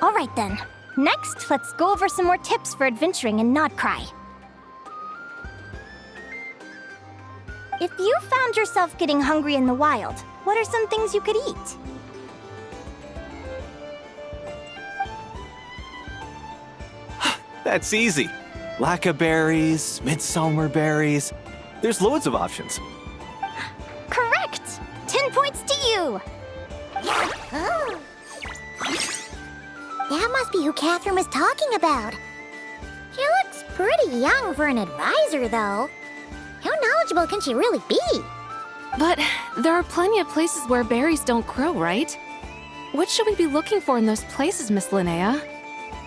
Alright then. Next, let's go over some more tips for adventuring in Nodcry. If you found yourself getting hungry in the wild, what are some things you could eat? That's easy. Lacca berries, midsummer berries. There's loads of options. Correct! 10 points to you! Oh. That must be who Catherine was talking about. She looks pretty young for an advisor, though. How knowledgeable can she really be? But there are plenty of places where berries don't grow, right? What should we be looking for in those places, Miss Linnea?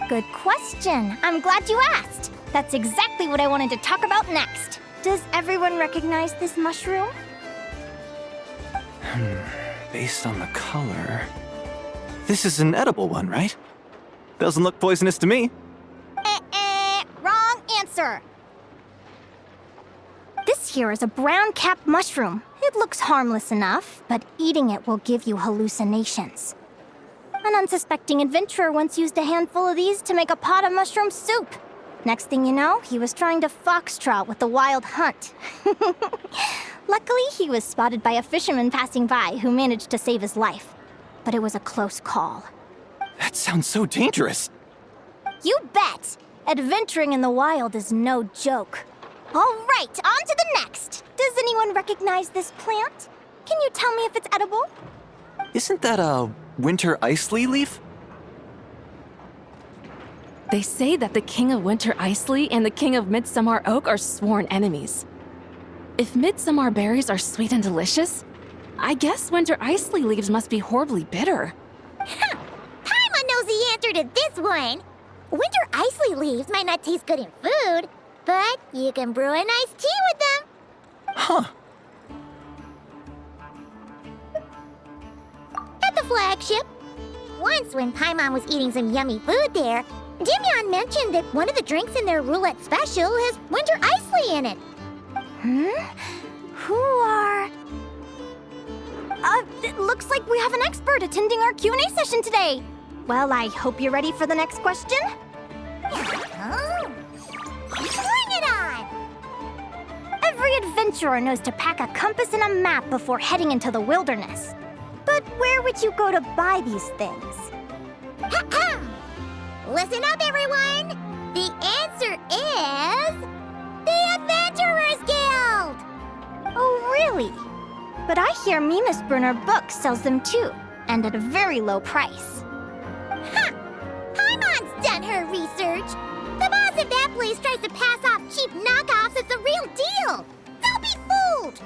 Good question. I'm glad you asked. That's exactly what I wanted to talk about next. Does everyone recognize this mushroom? Based on the color... This is an edible one, right? Doesn't look poisonous to me. Wrong answer. This here is a brown-capped mushroom. It looks harmless enough, but eating it will give you hallucinations. An unsuspecting adventurer once used a handful of these to make a pot of mushroom soup. Next thing you know, he was trying to foxtrot with the wild hunt. Luckily, he was spotted by a fisherman passing by who managed to save his life. But it was a close call. That sounds so dangerous. You bet! Adventuring in the wild is no joke. All right, on to the next. Does anyone recognize this plant? Can you tell me if it's edible? Isn't that a winter ice leaf? They say that the King of Winter Icely and the King of Midsummer Oak are sworn enemies. If midsummer berries are sweet and delicious, I guess winter Icely leaves must be horribly bitter. Paimon knows the answer to this one. Winter Icely leaves might not taste good in food, but you can brew a nice tea with them. Huh. At the flagship. Once when Paimon was eating some yummy food there, Dimyon mentioned that one of the drinks in their roulette special has winter Icely in it. Who are... it looks like we have an expert attending our Q&A session today. Well, I hope you're ready for the next question. Oh. Bring it on! Every adventurer knows to pack a compass and a map before heading into the wilderness. But where would you go to buy these things? Listen up, everyone! The answer is... the Adventurers Guild! Oh, really? But I hear Mimas Brunner Books sells them too, and at a very low price. Ha! Paimon's done her research! The boss of that place tries to pass off cheap knockoffs as the real deal! Don't be fooled!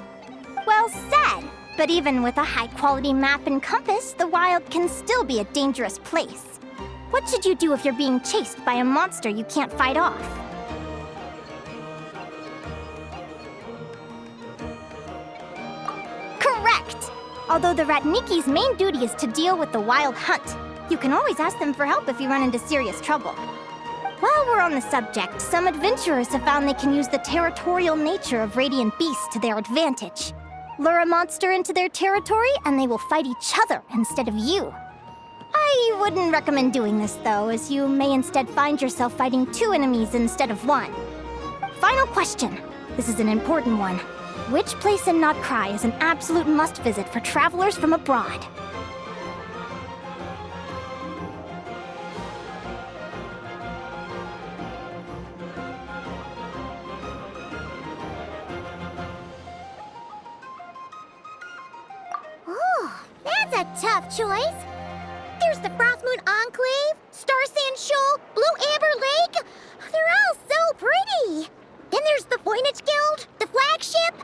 Well said. But even with a high-quality map and compass, the wild can still be a dangerous place. What should you do if you're being chased by a monster you can't fight off? Correct! Although the Ratniki's main duty is to deal with the wild hunt, you can always ask them for help if you run into serious trouble. While we're on the subject, some adventurers have found they can use the territorial nature of radiant beasts to their advantage. Lure a monster into their territory and they will fight each other instead of you. I wouldn't recommend doing this though, as you may instead find yourself fighting two enemies instead of one. Final question. This is an important one. Which place in Nodcry is an absolute must-visit for travelers from abroad? Oh, that's a tough choice. There's the Frostmoon Enclave, Star Sand Shoal, Blue Amber Lake. They're all so pretty. Then there's the Voynich Guild, the flagship,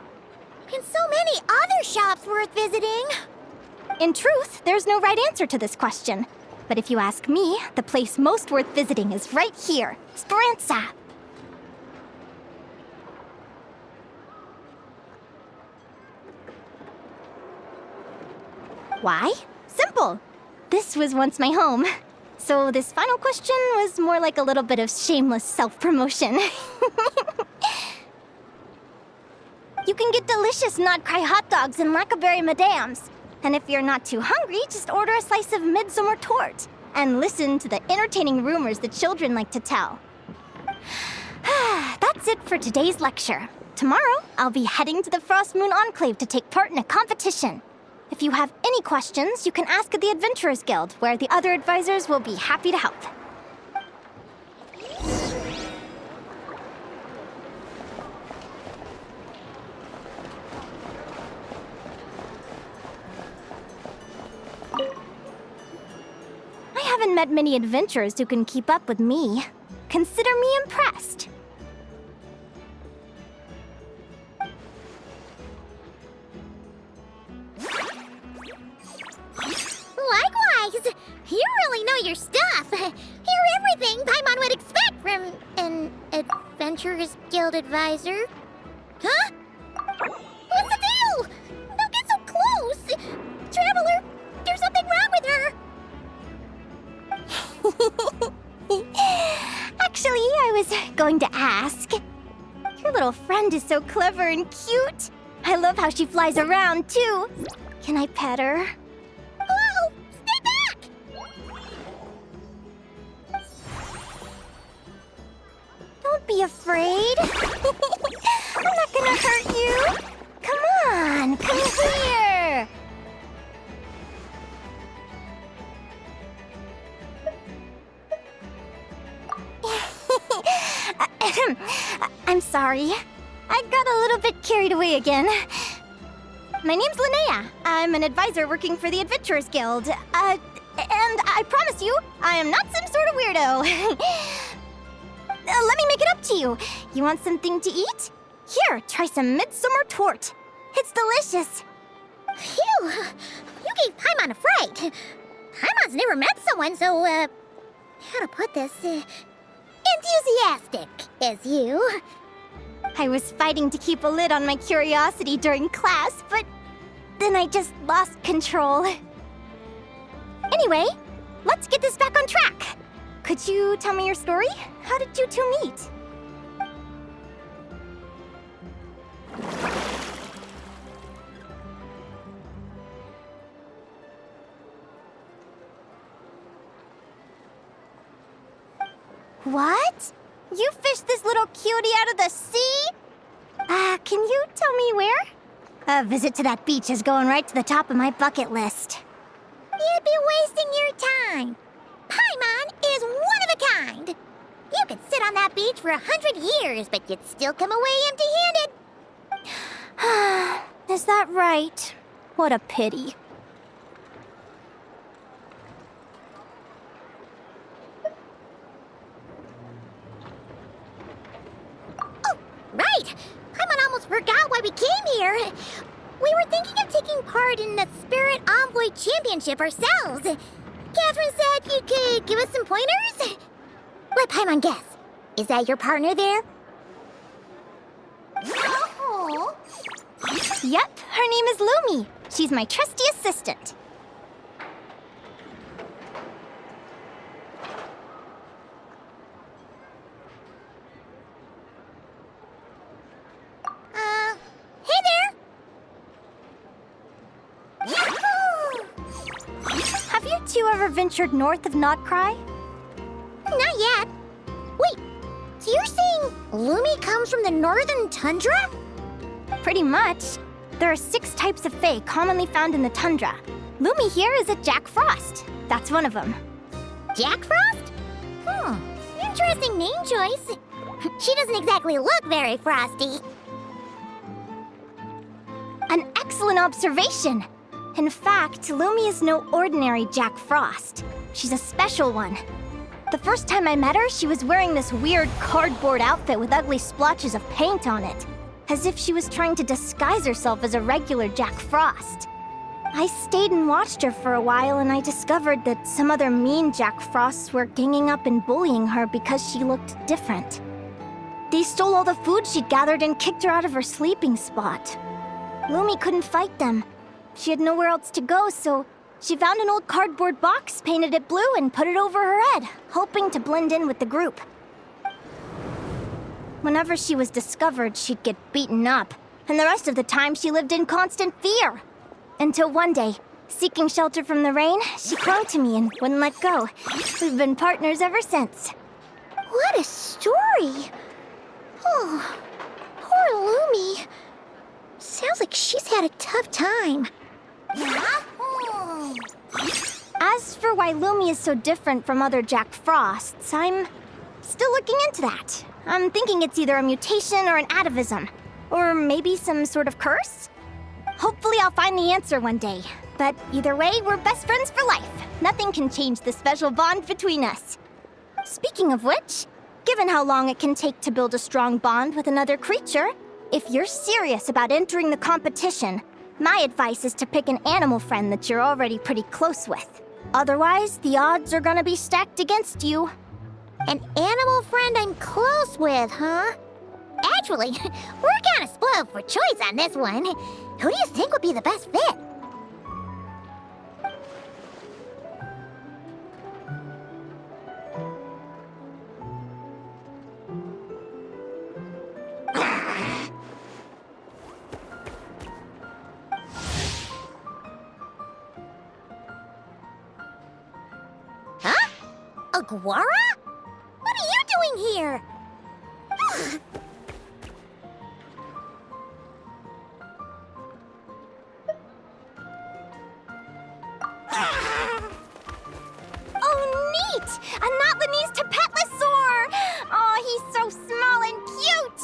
and so many other shops worth visiting. In truth, there's no right answer to this question. But if you ask me, the place most worth visiting is right here, Speranza. Why? Simple. This was once my home. So this final question was more like a little bit of shameless self-promotion. You can get delicious Nodcry hot dogs and Lackaberry Madams. And if you're not too hungry, just order a slice of midsummer tort. and listen to the entertaining rumors the children like to tell. That's it for today's lecture. Tomorrow, I'll be heading to the Frost Moon Enclave to take part in a competition. If you have any questions, you can ask at the Adventurers Guild, where the other advisors will be happy to help. I haven't met many adventurers who can keep up with me. Consider me impressed. Likewise! You really know your stuff. You're everything Paimon would expect from an Adventurers Guild advisor. Huh? What's the deal? Don't get so close! Traveler, there's something wrong with her! Actually, I was going to ask. Your little friend is so clever and cute. I love how she flies around, too. Can I pet her? Whoa! Stay back! Don't be afraid. I'm not gonna hurt you. Come on, come here. I'm sorry. I got a little bit carried away again. My name's Linnea. I'm an advisor working for the Adventurers Guild. And I promise you, I am not some sort of weirdo. Let me make it up to you. You want something to eat? Here, try some midsummer tort. It's delicious. Phew! You gave Paimon a fright. Paimon's never met someone so, how to put this, enthusiastic as you. I was fighting to keep a lid on my curiosity during class, but then I just lost control. Anyway, let's get this back on track. Could you tell me your story? How did you two meet? What? You fished this little cutie out of the sea? Can you tell me where? A visit to that beach is going right to the top of my bucket list. You'd be wasting your time. Paimon is one of a kind. You could sit on that beach for 100 years, but you'd still come away empty-handed. Is that right? What a pity. Oh, right! Paimon almost forgot why we came here. We were thinking of taking part in the Spirit Envoy Championship ourselves. Catherine said you could give us some pointers? Let Paimon guess. Is that your partner there? Oh. Yep, her name is Lumi. She's my trusty assistant. Hey there! Have you two ever ventured north of Notcry? Not yet. Wait, so you're saying Lumi comes from the northern tundra? Pretty much. There are 6 types of fae commonly found in the tundra. Lumi here is a Jack Frost. That's one of them. Jack Frost? Interesting name choice. She doesn't exactly look very frosty. An excellent observation. In fact, Lumi is no ordinary Jack Frost. She's a special one. The first time I met her, she was wearing this weird cardboard outfit with ugly splotches of paint on it, as if she was trying to disguise herself as a regular Jack Frost. I stayed and watched her for a while, and I discovered that some other mean Jack Frosts were ganging up and bullying her because she looked different. They stole all the food she'd gathered and kicked her out of her sleeping spot. Lumi couldn't fight them. She had nowhere else to go, so she found an old cardboard box, painted it blue, and put it over her head, hoping to blend in with the group. Whenever she was discovered, she'd get beaten up, and the rest of the time she lived in constant fear. Until one day, Seeking shelter from the rain, she clung to me and wouldn't let go. We've been partners ever since. What a story! Oh, poor Lumi. Sounds like she's had a tough time. As for why Lumi is so different from other Jack Frosts, I'm still looking into that. I'm thinking it's either a mutation or an atavism. Or maybe some sort of curse? Hopefully I'll find the answer one day. But either way, we're best friends for life. Nothing can change the special bond between us. Speaking of which, given how long it can take to build a strong bond with another creature, if you're serious about entering the competition, my advice is to pick an animal friend that you're already pretty close with. Otherwise, the odds are gonna be stacked against you. An animal friend I'm close with, huh? Actually, we're kinda spoiled for choice on this one. Who do you think would be the best fit? Huh? Aguara? What are you doing here? Oh, neat! A Notlanese Tapetlosaur! Oh, he's so small and cute!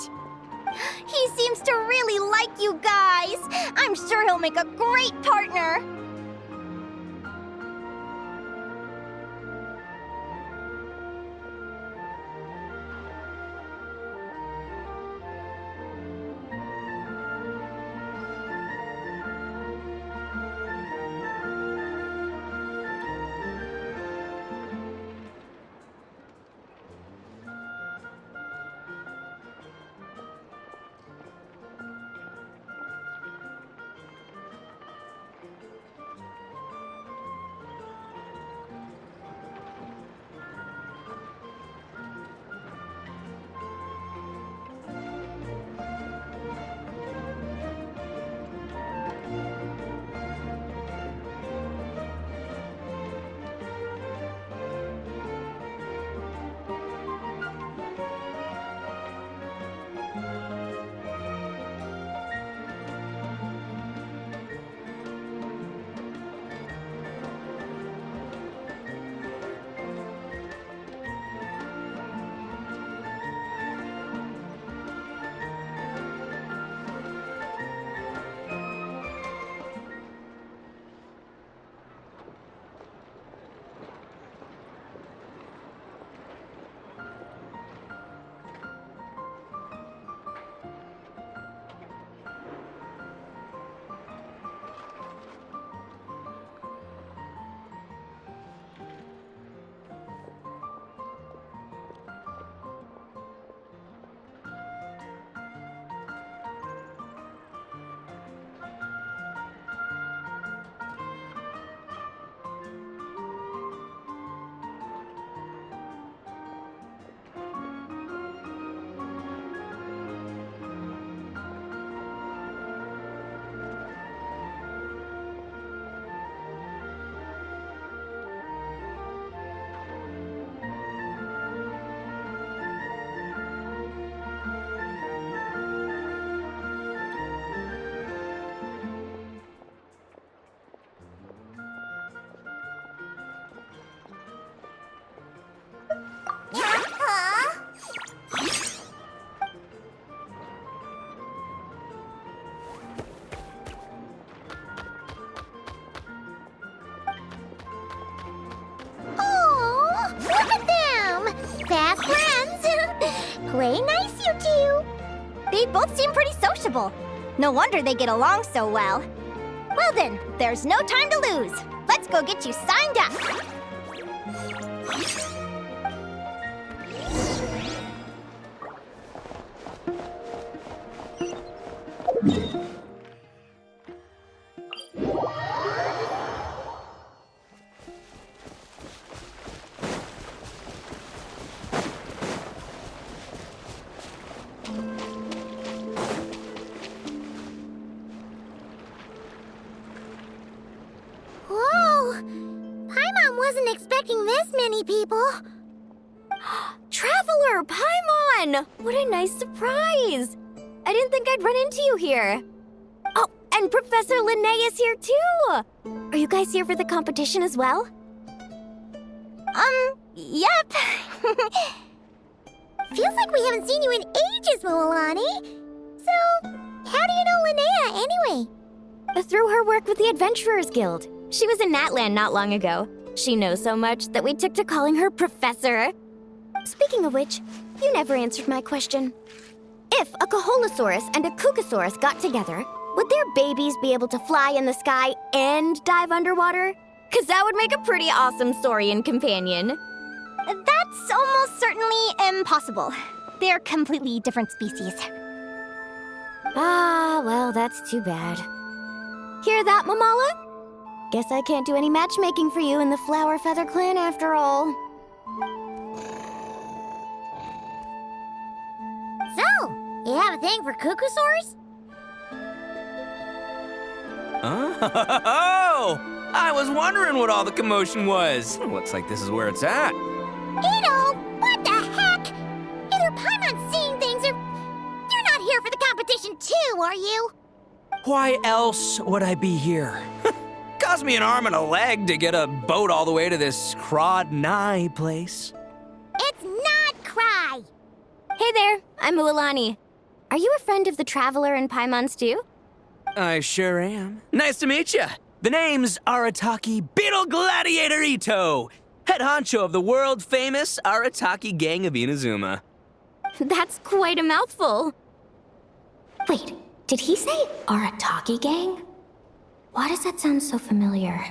He seems to really like you guys. I'm sure he'll make a great partner. Play nice, you two. They both seem pretty sociable. No wonder they get along so well. Well then, there's no time to lose. Let's go get you signed up. wasn't expecting this many people. Traveler, Paimon! What a nice surprise! I didn't think I'd run into you here. Oh, and Professor Linnae is here too! Are you guys here for the competition as well? Yep. Feels like we haven't seen you in ages, Moalani. So, how do you know Linnea anyway? Through her work with the Adventurers Guild. She was in Natland not long ago. She knows so much that we took to calling her Professor. Speaking of which, you never answered my question. If a Kaholosaurus and a Kukasaurus got together, would their babies be able to fly in the sky and dive underwater? 'Cause that would make a pretty awesome saurian companion. That's almost certainly impossible. They're completely different species. Ah, well, that's too bad. Hear that, Mamala? Guess I can't do any matchmaking for you in the Flower Feather Clan after all. So, you have a thing for Kukusaurs? Oh! I was wondering what all the commotion was. Looks like this is where it's at. Ito, what the heck? Either Paimon's seeing things or you're not here for the competition too, are you? Why else would I be here? Cost me an arm and a leg to get a boat all the way to this Crod Nye place. It's not Cry. Hey there, I'm Ualani. Are you a friend of the Traveler and Paimon's too? I sure am. Nice to meet you. The name's Arataki Beetle Gladiator Ito, head honcho of the world-famous Arataki gang of Inazuma. That's quite a mouthful. Wait, did he say Arataki gang? Why does that sound so familiar?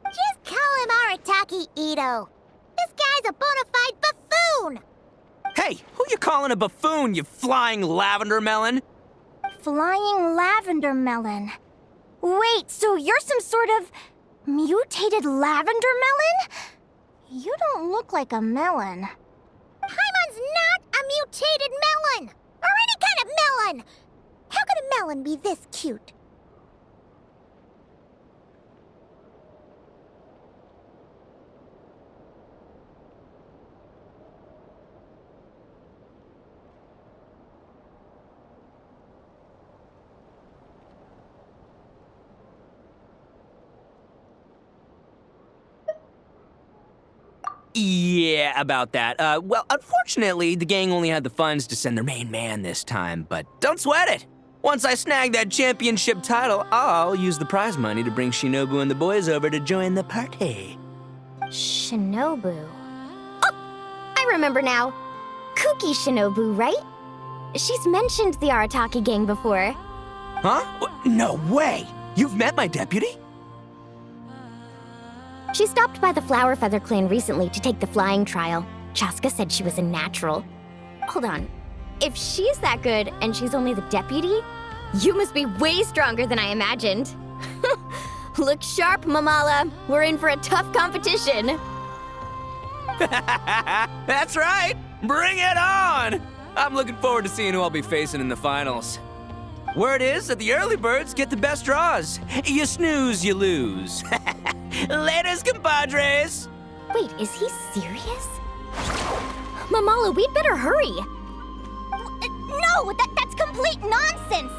Just call him Arataki Ito. This guy's a bona fide buffoon. Hey, who you calling a buffoon, you flying lavender melon? Flying lavender melon. Wait, so you're some sort of mutated lavender melon? You don't look like a melon. Paimon's not a mutated melon, or any kind of melon. How could a melon be this cute? Yeah, about that. Well, unfortunately, the gang only had the funds to send their main man this time, but don't sweat it. Once I snag that championship title, I'll use the prize money to bring Shinobu and the boys over to join the party. Shinobu. Oh, I remember now. Kuki Shinobu, right? She's mentioned the Arataki gang before. Huh? No way! You've met my deputy? She stopped by the Flower Feather Clan recently to take the flying trial. Chaska said she was a natural. Hold on. If she's that good and she's only the deputy, you must be way stronger than I imagined. Look sharp, Mamala. We're in for a tough competition. That's right! Bring it on! I'm looking forward to seeing who I'll be facing in the finals. Word is that the early birds get the best draws. You snooze, you lose. Laters, compadres! Wait, is he serious? Mamala, we'd better hurry. No, that's complete nonsense!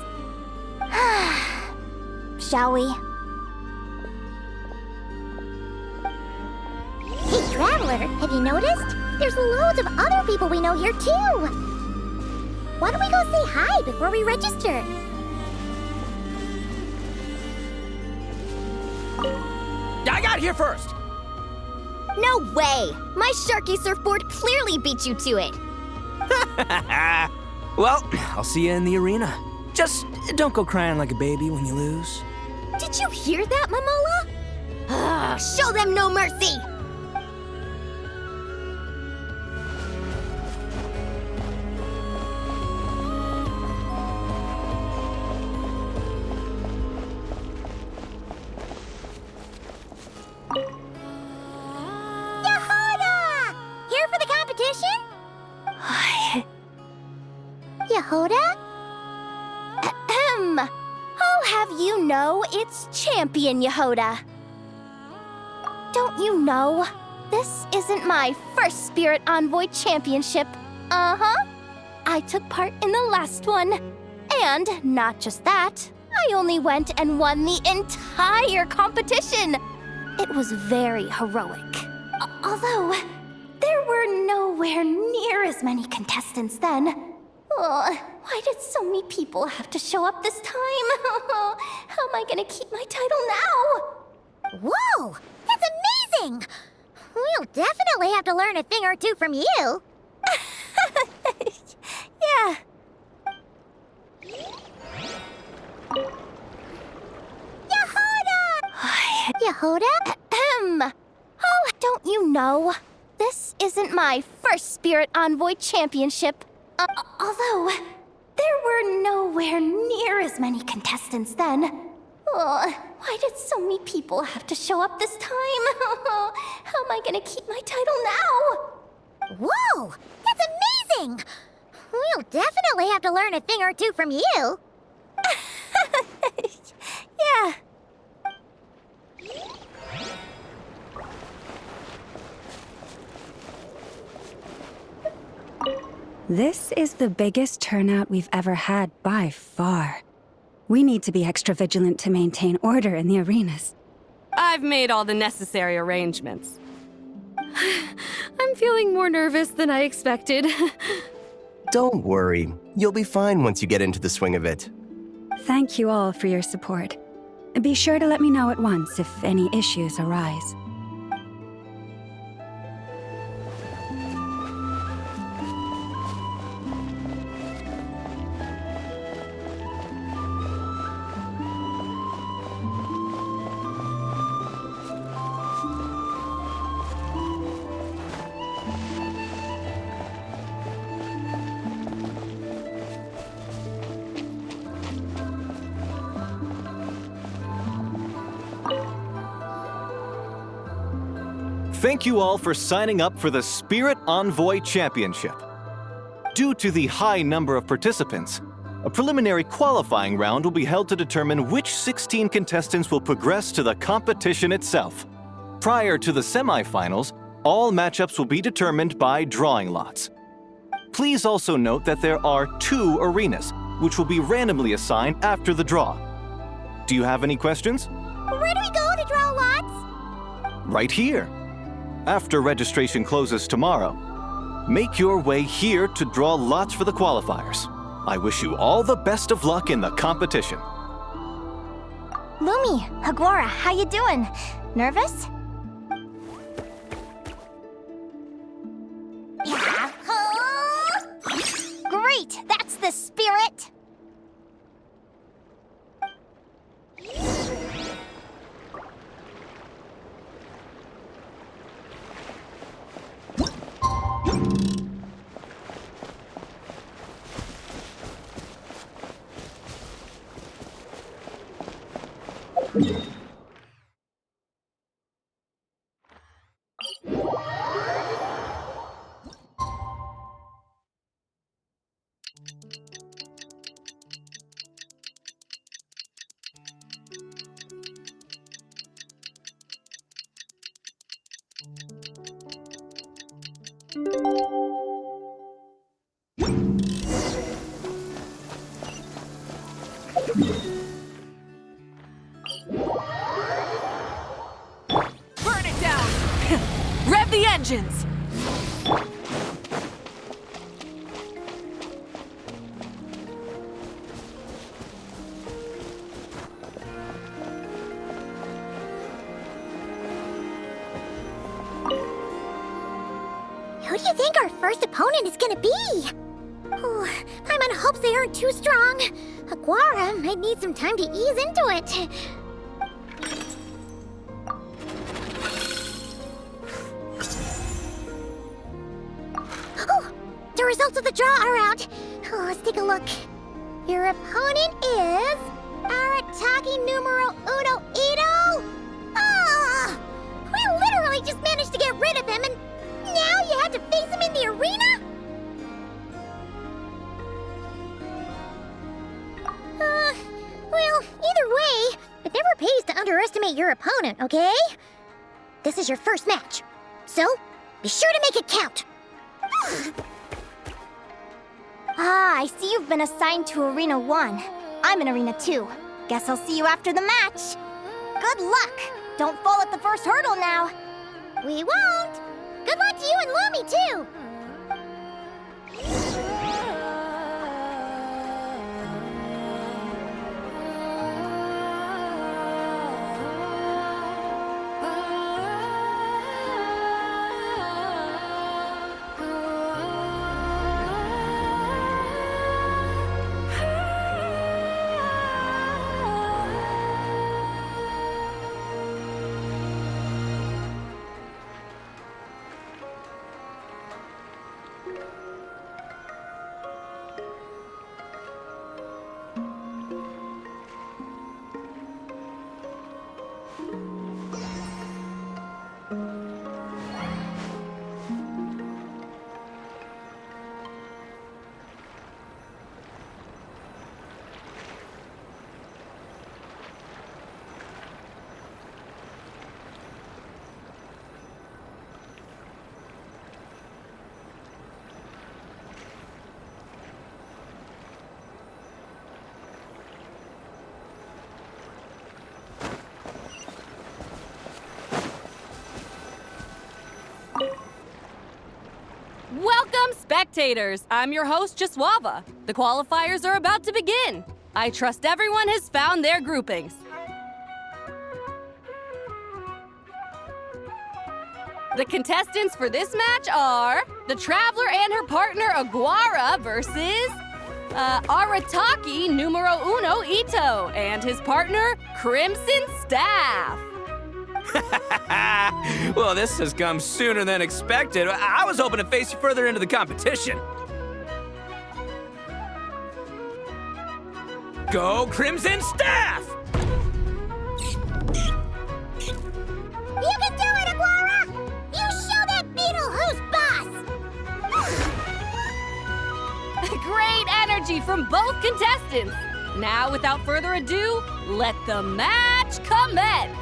Shall we? Hey, Traveler, have you noticed? There's loads of other people we know here, too. Why don't we go say hi before we register? I got here first! No way! My Sharky surfboard clearly beat you to it. Well, I'll see you in the arena. Just don't go crying like a baby when you lose. Did you hear that, Mamala? Show them no mercy! Yehoda! Here for the competition? Yehoda? I'll have you know it's Champion Yehoda. don't you know? This isn't my first Spirit Envoy Championship. Uh-huh. I took part in the last one. And not just that, I only went and won the entire competition. It was very heroic. Although, there were nowhere near as many contestants then. Why did so many people have to show up this time? How am I gonna keep my title now? Whoa! That's amazing! We'll definitely have to learn a thing or two from you. Yeah. Yehoda? Oh, don't you know? This isn't my first Spirit Envoy Championship. Although, there were nowhere near as many contestants then. Why did so many people have to show up this time? How am I gonna keep my title now? Whoa! That's amazing! We'll definitely have to learn a thing or two from you. Yeah. This is the biggest turnout we've ever had by far. We need to be extra vigilant to maintain order in the arenas. I've made all the necessary arrangements. I'm feeling more nervous than I expected. Don't worry. You'll be fine once you get into the swing of it. Thank you all for your support. Be sure to let me know at once if any issues arise. Thank you all for signing up for the Spirit Envoy Championship. Due to the high number of participants, a preliminary qualifying round will be held to determine which 16 contestants will progress to the competition itself. Prior to the semifinals, all matchups will be determined by drawing lots. Please also note that there are 2 arenas, which will be randomly assigned after the draw. Do you have any questions? Where do we go to draw lots? Right here. After registration closes tomorrow, make your way here to draw lots for the qualifiers. I wish you all the best of luck in the competition. Lumi, Hagwara, how you doing? Nervous? Great, that's the spirit! Burn it down! Rev the engines! Who do you think our first opponent is gonna be? Oh, Paimon hopes they aren't too strong. Aguara might need some time to ease into it. Oh, the results of the draw are out. Oh, let's take a look. Your opponent is Arataki numero uno Ito. Ah, we literally just managed to get rid of him, and now you had to face him in the arena? Well, either way, it never pays to underestimate your opponent, okay? This is your first match. So, be sure to make it count. Ah, I see you've been assigned to Arena 1. I'm in Arena 2. Guess I'll see you after the match. Good luck! Don't fall at the first hurdle now. We won't. Good luck to you and Lumi, too. Welcome, spectators! I'm your host, Jaswava. The qualifiers are about to begin. I trust everyone has found their groupings. The contestants for this match are the Traveler and her partner Aguara versus Arataki numero uno Ito and his partner Crimson Staff. Well, this has come sooner than expected. I was hoping to face you further into the competition. Go Crimson Staff! You can do it, Aguara! You show that beetle who's boss! Great energy from both contestants. Now, without further ado, let the match commence.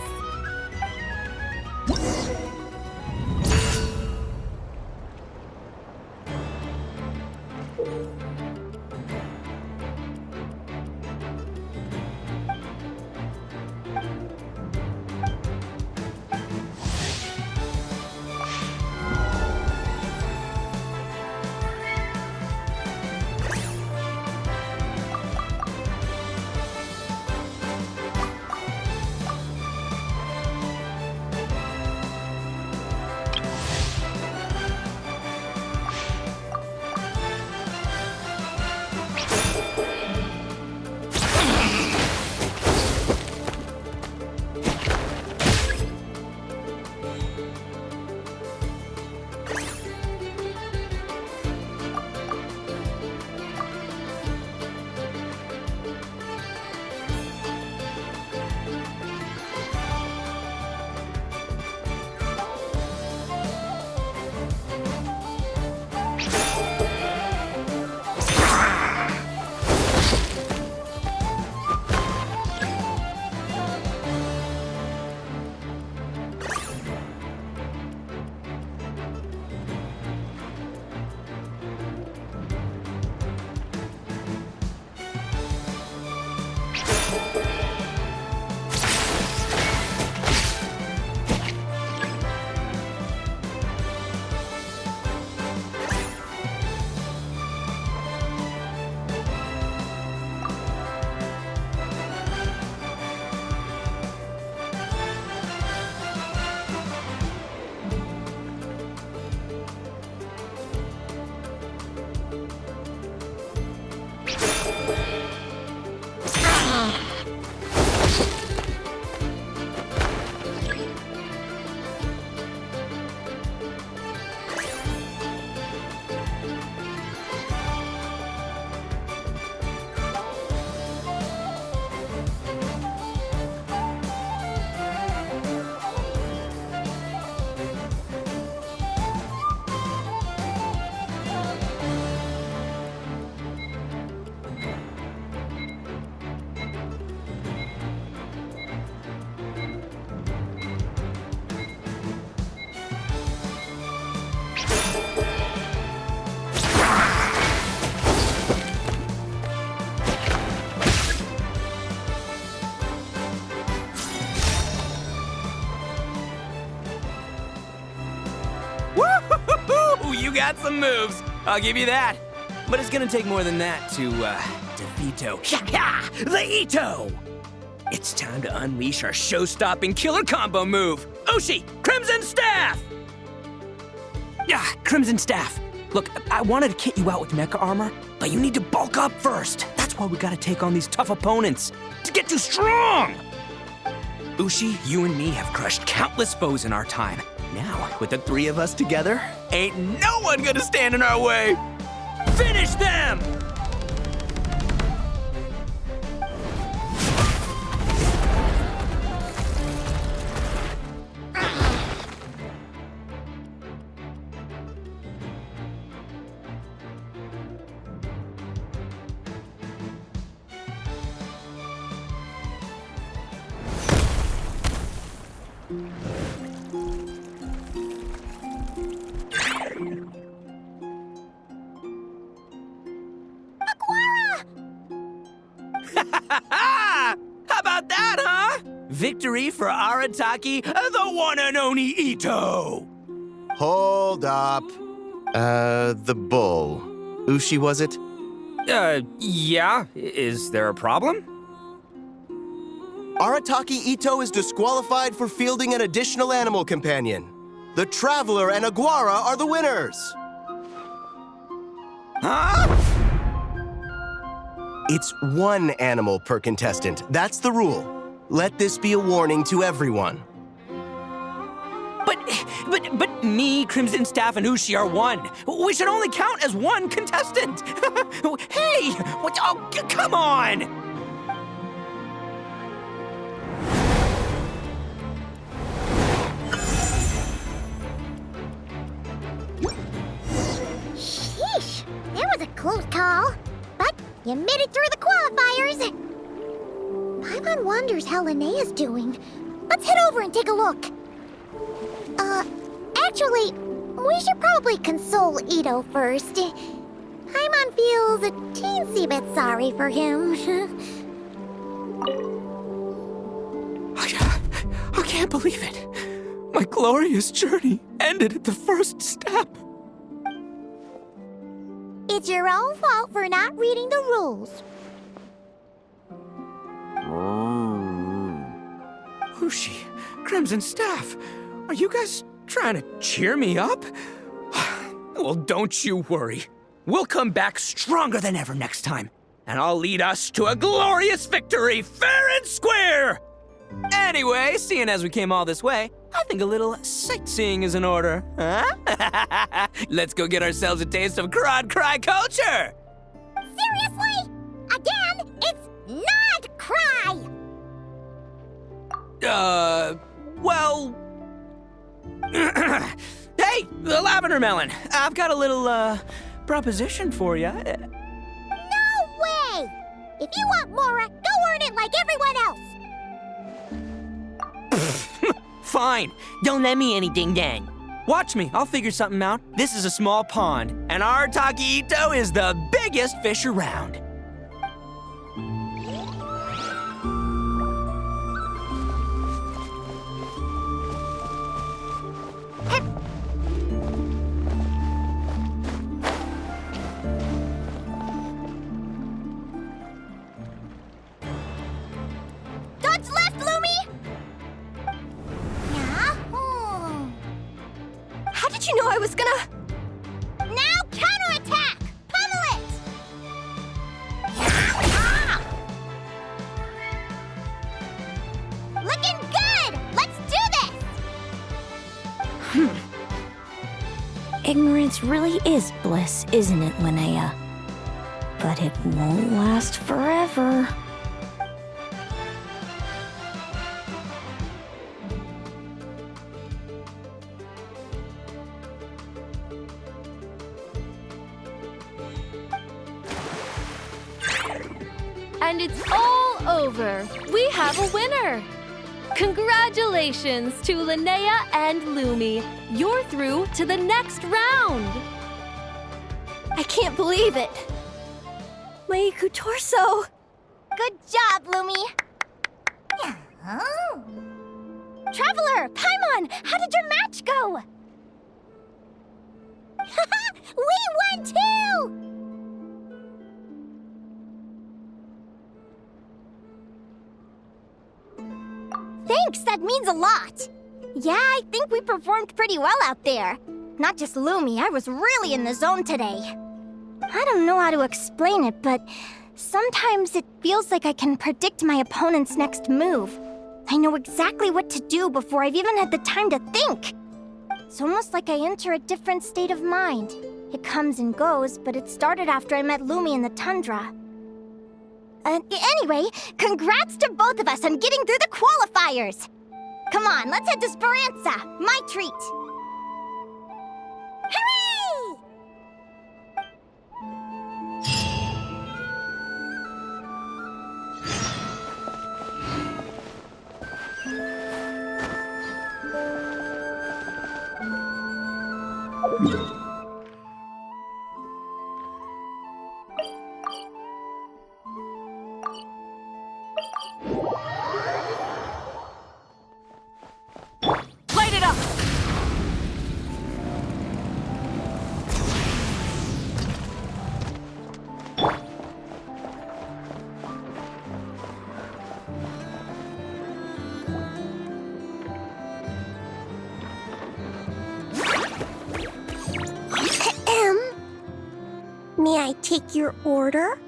You got some moves. I'll give you that. But it's gonna take more than that to defeat the Ito! It's time to unleash our show-stopping killer combo move. Ushi, Crimson Staff! Crimson Staff. Look, I wanted to kit you out with mecha armor, but you need to bulk up first. That's why we gotta take on these tough opponents to get you strong! Ushi, you and me have crushed countless foes in our time. Now, with the three of us together, ain't no one gonna stand in our way! Finish them! How about that, huh? Victory for Arataki, the one and only Ito! Hold up. The bull. Ushi, was it? Yeah. Is there a problem? Arataki Ito is disqualified for fielding an additional animal companion. The Traveler and Aguara are the winners. Huh? It's one animal per contestant. That's the rule. Let this be a warning to everyone. But me, Crimson Staff, and Ushi are one. We should only count as one contestant. Hey, what? Oh, come on! Sheesh, that was a close call. But you made it through the qualifiers. Paimon wonders how Linnea's doing. Let's head over and take a look. Actually, we should probably console Ito first. Paimon feels a teensy bit sorry for him. I can't believe it. My glorious journey ended at the first step. It's your own fault for not reading the rules. Ushi, Crimson Staff, are you guys trying to cheer me up? Well, don't you worry. We'll come back stronger than ever next time, and I'll lead us to a glorious victory, fair and square! Anyway, seeing as we came all this way, I think a little sightseeing is in order, huh? Let's go get ourselves a taste of Crod Cry culture! Seriously? Again, it's not cry! Well... Hey, the Lavender Melon, I've got a little, proposition for you. No way! If you want Mora, go earn it like everyone else! Fine, don't let me anything then. Watch me, I'll figure something out. This is a small pond, and Arataki Ito is the biggest fish around. Dodge left, Lumi! Yeah? How did you know I was gonna... Now counterattack! Pummel it! Looking good! Let's do this! Ignorance really is bliss, isn't it, Linnea? But it won't last forever. And it's all over. We have a winner. Congratulations to Linnea and Lumi. You're through to the next round. I can't believe it. My Iku torso. Good job, Lumi! Traveler, Paimon, how did your match go? fun too! Thanks, that means a lot. Yeah, I think we performed pretty well out there. Not just Lumi, I was really in the zone today. I don't know how to explain it, but sometimes it feels like I can predict my opponent's next move. I know exactly what to do before I've even had the time to think. It's almost like I enter a different state of mind. It comes and goes, but it started after I met Lumi in the tundra. Anyway, congrats to both of us on getting through the qualifiers! Come on, let's head to Speranza, my treat! Hooray! Light it up! May I take your order?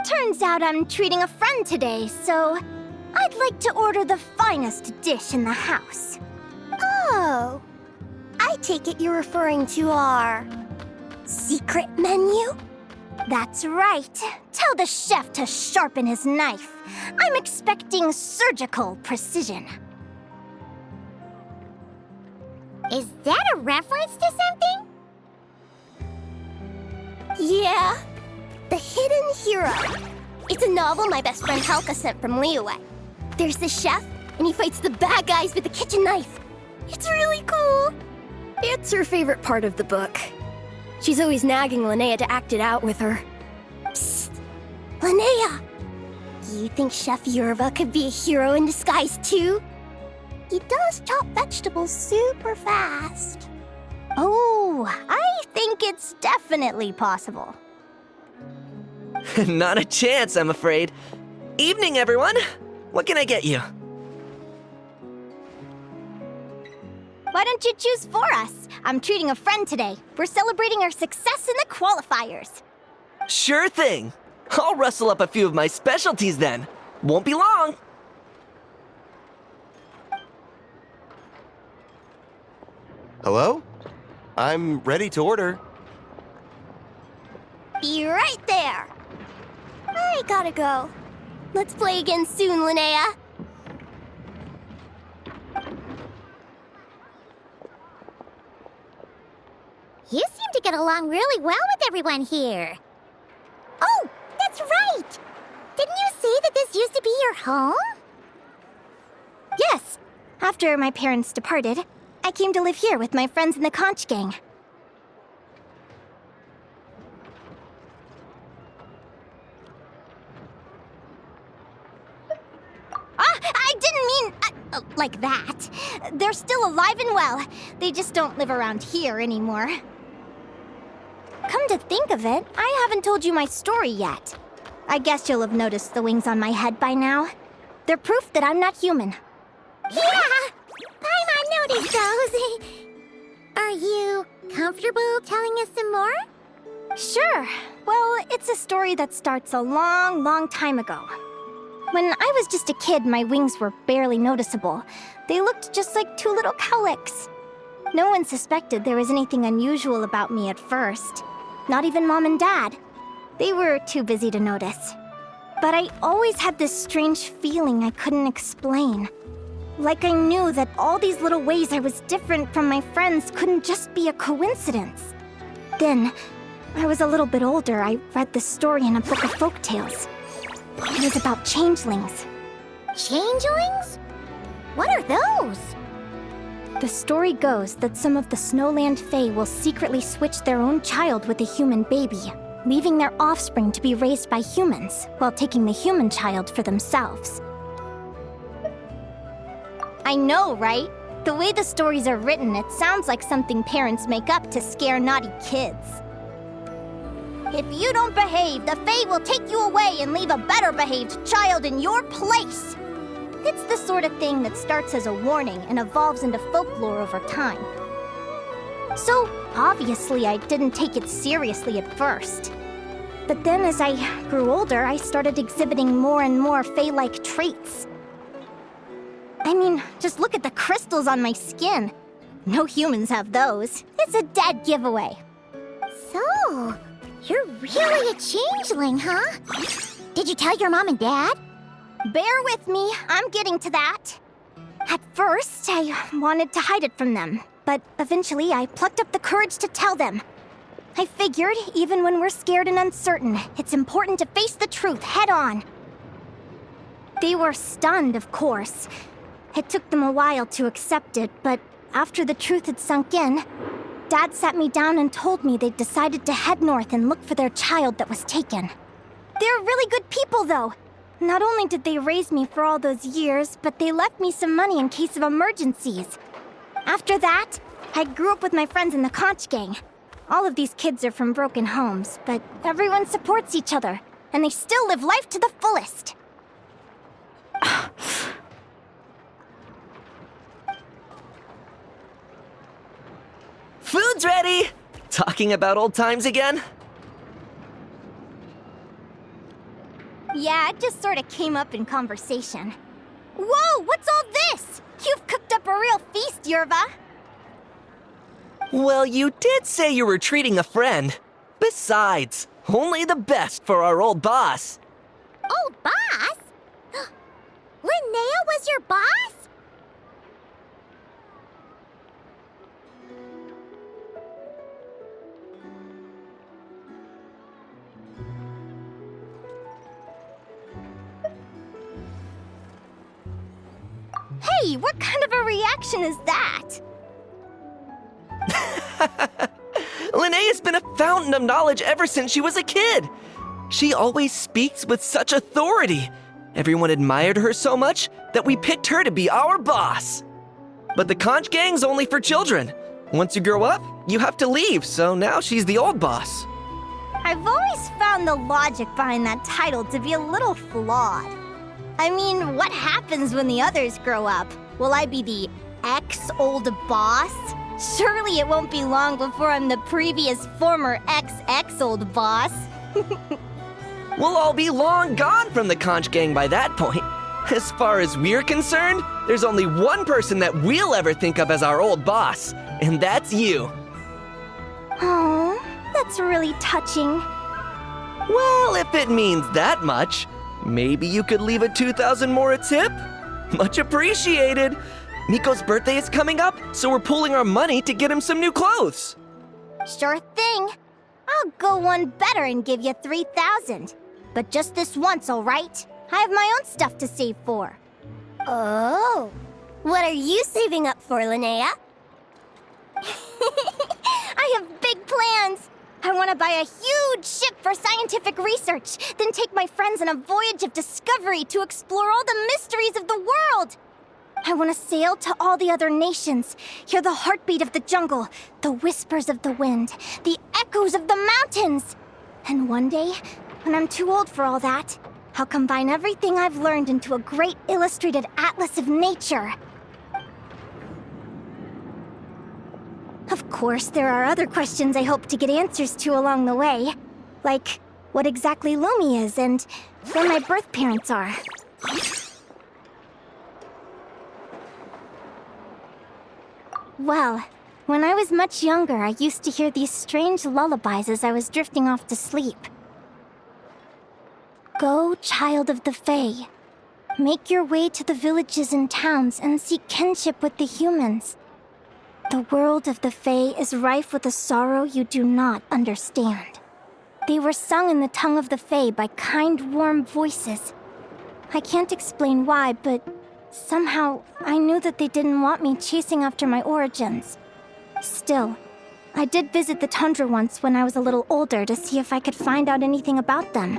Turns out I'm treating a friend today, so I'd like to order the finest dish in the house. Oh, I take it you're referring to our secret menu? That's right. Tell the chef to sharpen his knife. I'm expecting surgical precision. Is that a reference to something? Yeah, The Hidden Hero. It's a novel my best friend Halka sent from Liyue. There's the chef, and he fights the bad guys with a kitchen knife. It's really cool. It's her favorite part of the book. She's always nagging Linnea to act it out with her. Psst, Linnea. Do you think Chef Yerva could be a hero in disguise too? He does chop vegetables super fast. Oh, I think it's definitely possible. Not a chance, I'm afraid. Evening, everyone. What can I get you? Why don't you choose for us? I'm treating a friend today. We're celebrating our success in the qualifiers. Sure thing. I'll rustle up a few of my specialties then. Won't be long. Hello? I'm ready to order. Be right there. I gotta go. Let's play again soon, Linnea. You seem to get along really well with everyone here. Oh, that's right! Didn't you say that this used to be your home? Yes. After my parents departed, I came to live here with my friends in the conch gang. I didn't mean like that. They're still alive and well. They just don't live around here anymore. Come to think of it, I haven't told you my story yet. I guess you'll have noticed the wings on my head by now. They're proof that I'm not human. Yeah! Paimon noticed those. Are you comfortable telling us some more? Sure. Well, it's a story that starts a long, long time ago. When I was just a kid, my wings were barely noticeable. They looked just like two little cowlicks. No one suspected there was anything unusual about me at first. Not even Mom and Dad. They were too busy to notice. But I always had this strange feeling I couldn't explain. Like I knew that all these little ways I was different from my friends couldn't just be a coincidence. Then, I was a little bit older, I read this story in a book of folktales. It was about changelings. Changelings? What are those? The story goes that some of the Snowland Fae will secretly switch their own child with a human baby, leaving their offspring to be raised by humans, while taking the human child for themselves. I know, right? The way the stories are written, it sounds like something parents make up to scare naughty kids. If you don't behave, the Fae will take you away and leave a better behaved child in your place. It's the sort of thing that starts as a warning and evolves into folklore over time. So, obviously, I didn't take it seriously at first. But then as I grew older, I started exhibiting more and more Fae-like traits. I mean, just look at the crystals on my skin. No humans have those. It's a dead giveaway. So, you're really a changeling, huh? Did you tell your mom and dad? Bear with me, I'm getting to that. At first, I wanted to hide it from them, but eventually I plucked up the courage to tell them. I figured, even when we're scared and uncertain, it's important to face the truth head on. They were stunned, of course. It took them a while to accept it, but after the truth had sunk in, Dad sat me down and told me they'd decided to head north and look for their child that was taken. They're really good people, though. Not only did they raise me for all those years, but they left me some money in case of emergencies. After that, I grew up with my friends in the Conch Gang. All of these kids are from broken homes, but everyone supports each other, and they still live life to the fullest. Food's ready! Talking about old times again? Yeah, it just sort of came up in conversation. Whoa, what's all this? You've cooked up a real feast, Yerva. Well, you did say you were treating a friend. Besides, only the best for our old boss. Old boss? Linnea was your boss? Hey, what kind of a reaction is that? Linnea's been a fountain of knowledge ever since she was a kid. She always speaks with such authority. Everyone admired her so much that we picked her to be our boss. But the Conch Gang's only for children. Once you grow up, you have to leave, so now she's the old boss. I've always found the logic behind that title to be a little flawed. I mean, what happens when the others grow up? Will I be the ex-old boss? Surely it won't be long before I'm the previous former ex-old boss. We'll all be long gone from the Conch Gang by that point. As far as we're concerned, there's only one person that we'll ever think of as our old boss, and that's you. Oh, that's really touching. Well, if it means that much, maybe you could leave a 2,000 more a tip? Much appreciated. Nico's birthday is coming up, so we're pooling our money to get him some new clothes. Sure thing. I'll go one better and give you 3,000. But just this once, all right? I have my own stuff to save for. Oh. What are you saving up for, Linnea? I have big plans. I want to buy a huge ship for scientific research, then take my friends on a voyage of discovery to explore all the mysteries of the world. I want to sail to all the other nations, hear the heartbeat of the jungle, the whispers of the wind, the echoes of the mountains. And one day, when I'm too old for all that, I'll combine everything I've learned into a great illustrated atlas of nature. Of course, there are other questions I hope to get answers to along the way. Like, what exactly Lumi is and where my birth parents are. Well, when I was much younger, I used to hear these strange lullabies as I was drifting off to sleep. Go, child of the Fae. Make your way to the villages and towns and seek kinship with the humans. The world of the Fae is rife with a sorrow you do not understand. They were sung in the tongue of the Fae by kind, warm voices. I can't explain why, but somehow I knew that they didn't want me chasing after my origins. Still, I did visit the tundra once when I was a little older to see if I could find out anything about them.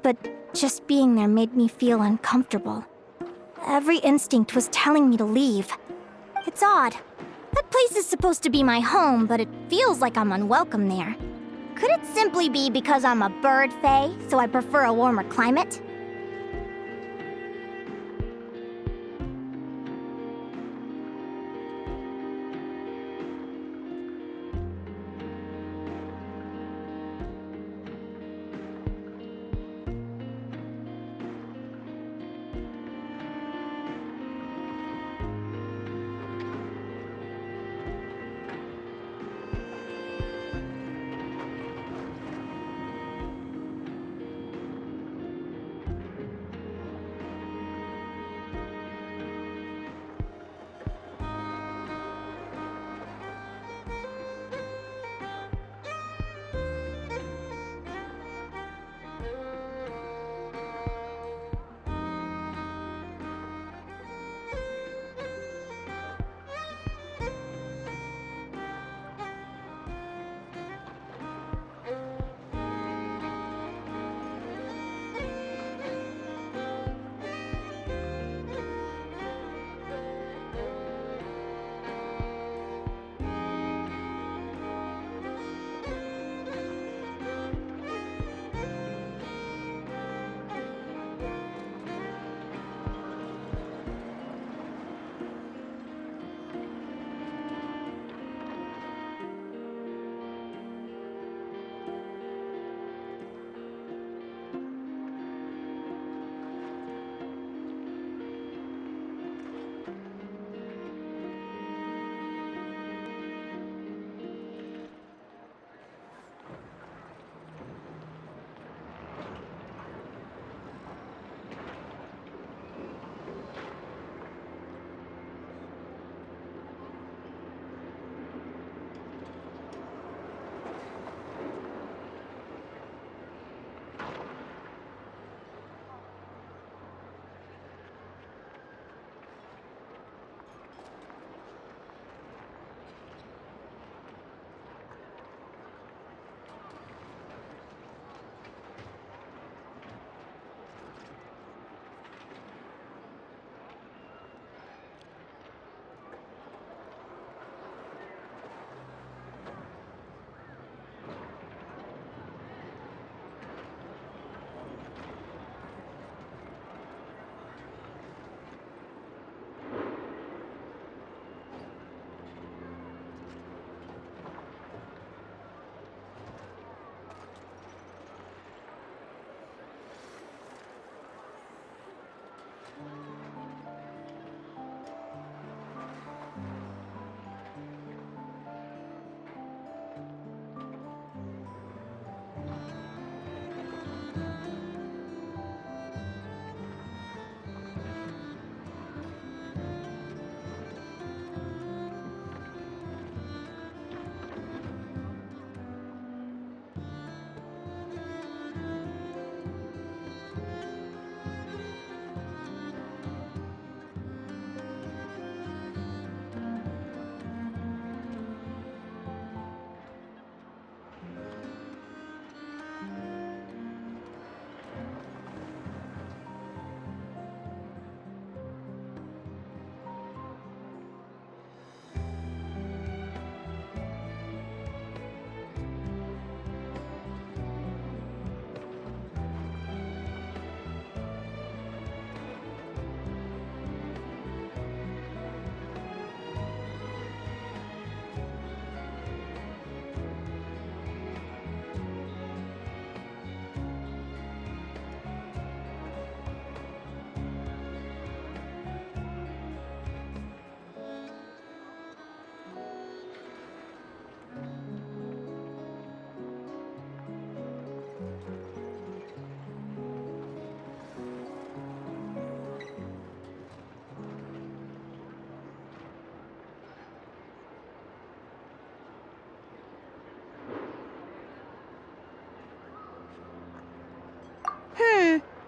But just being there made me feel uncomfortable. Every instinct was telling me to leave. It's odd. That place is supposed to be my home, but it feels like I'm unwelcome there. Could it simply be because I'm a bird fae, so I prefer a warmer climate?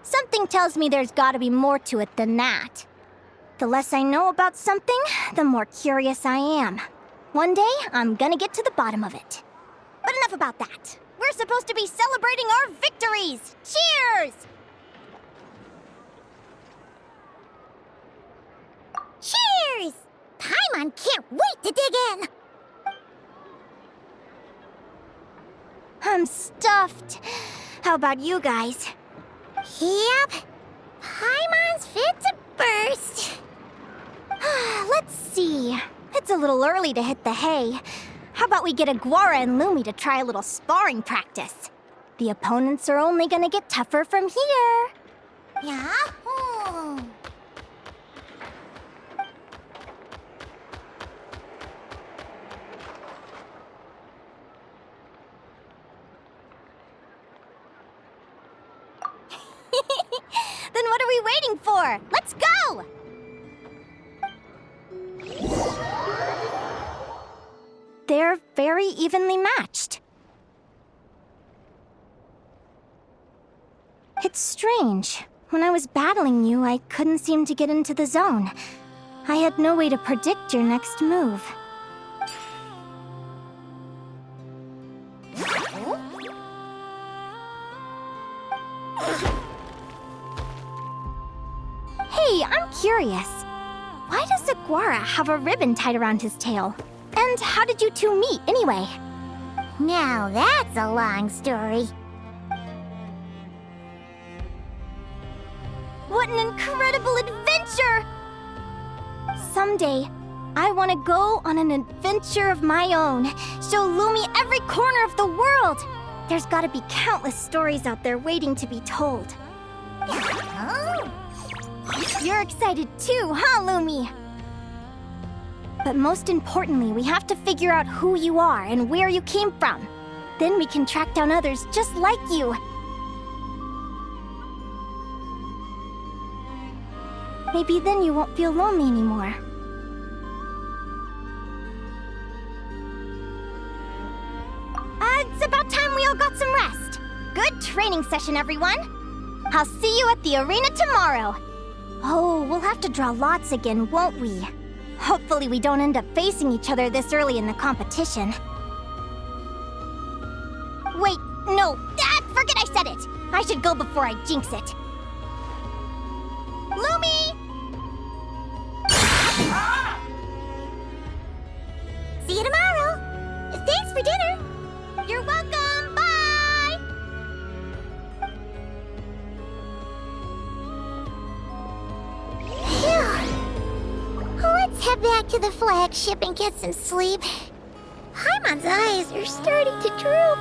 Something tells me there's gotta be more to it than that. The less I know about something, the more curious I am. One day, I'm gonna get to the bottom of it. But enough about that. We're supposed to be celebrating our victories! Cheers! Cheers! Paimon can't wait to dig in! I'm stuffed. How about you guys? Yep. Paimon's fit to burst. Let's see. It's a little early to hit the hay. How about we get Aguara and Lumi to try a little sparring practice? The opponents are only gonna get tougher from here. Yahoo! Then what are we waiting for? Let's go! They're very evenly matched. It's strange. When I was battling you, I couldn't seem to get into the zone. I had no way to predict your next move. Hey, I'm curious. Why does Aguara have a ribbon tied around his tail? And how did you two meet, anyway? Now that's a long story. What an incredible adventure! Someday, I want to go on an adventure of my own. Show Lumi every corner of the world. There's got to be countless stories out there waiting to be told. Oh. You're excited too, huh, Lumi? But most importantly, we have to figure out who you are and where you came from. Then we can track down others just like you. Maybe then you won't feel lonely anymore. It's about time we all got some rest. Good training session, everyone. I'll see you at the arena tomorrow. Oh, we'll have to draw lots again, won't we? Hopefully we don't end up facing each other this early in the competition. Wait, no, forget I said it. I should go before I jinx it. Lumi! See you tomorrow. Thanks for dinner. You're welcome, bye! Phew. Let's head back to the flagship and get some sleep. Paimon's eyes are starting to droop.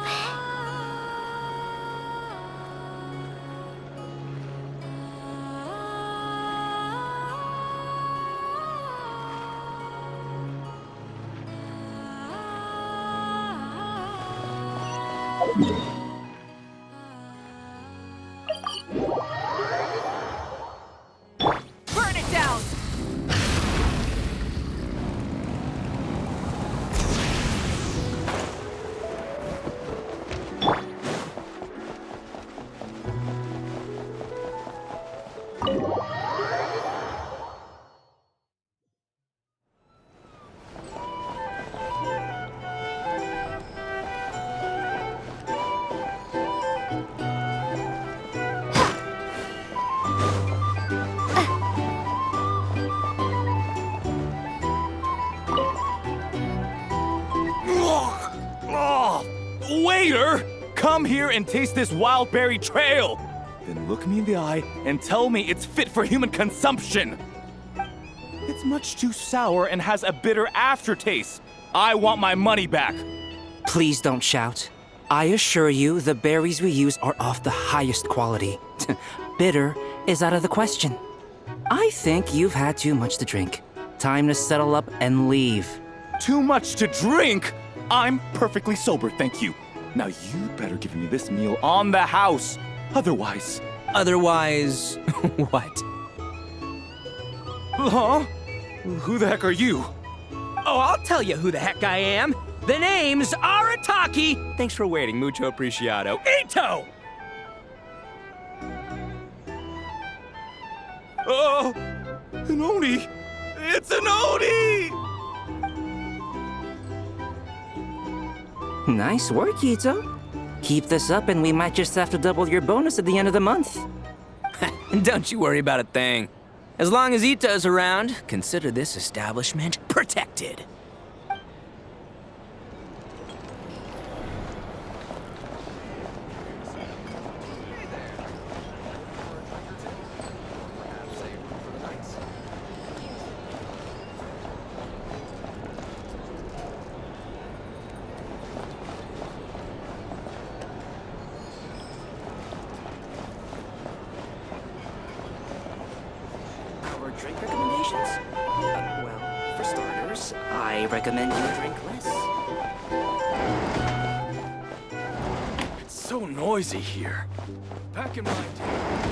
Burn it down! Waiter! Come here and taste this wild berry trail! Then look me in the eye and tell me it's fit for human consumption! It's much too sour and has a bitter aftertaste. I want my money back! Please don't shout. I assure you, the berries we use are of the highest quality. Bitter is out of the question. I think you've had too much to drink. Time to settle up and leave. Too much to drink? I'm perfectly sober, thank you. Now you better give me this meal on the house. Otherwise... Otherwise, what? Huh? Who the heck are you? Oh, I'll tell you who the heck I am. The name's Arataki. Thanks for waiting, mucho apreciado. Ito! Oh, an Oni! It's an Oni! Nice work, Ito. Keep this up and we might just have to double your bonus at the end of the month. Don't you worry about a thing. As long as Ita's around, consider this establishment protected. Drink recommendations? Well, for starters, I recommend you drink less. It's so noisy here. Back in my day.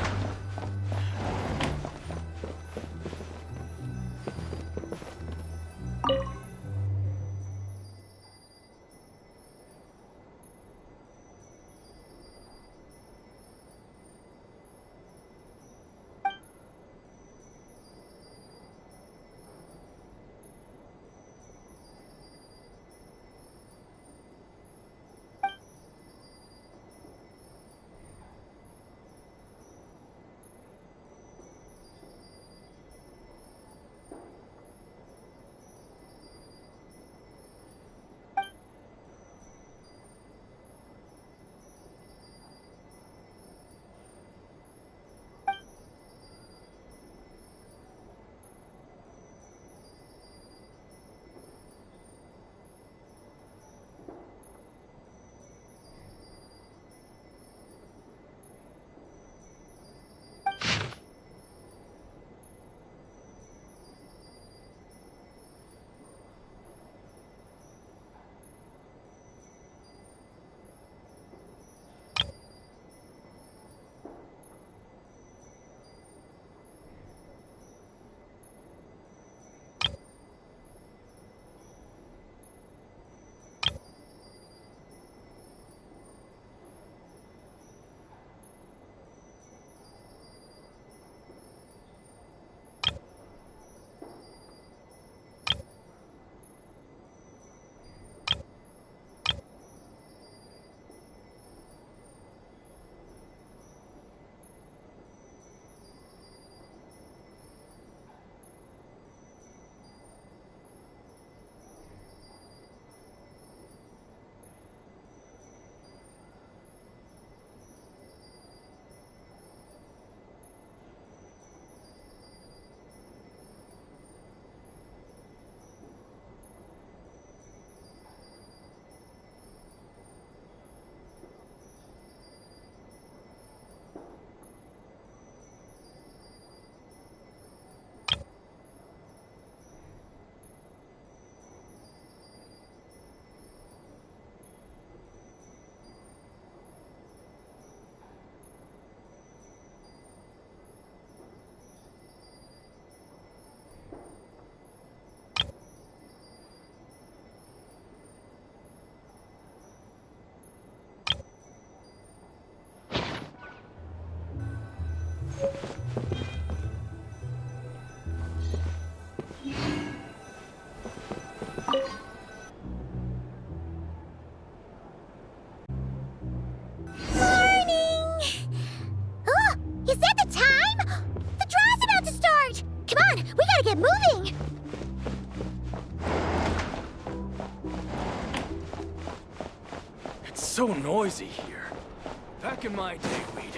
So noisy here. Back in my day, we'd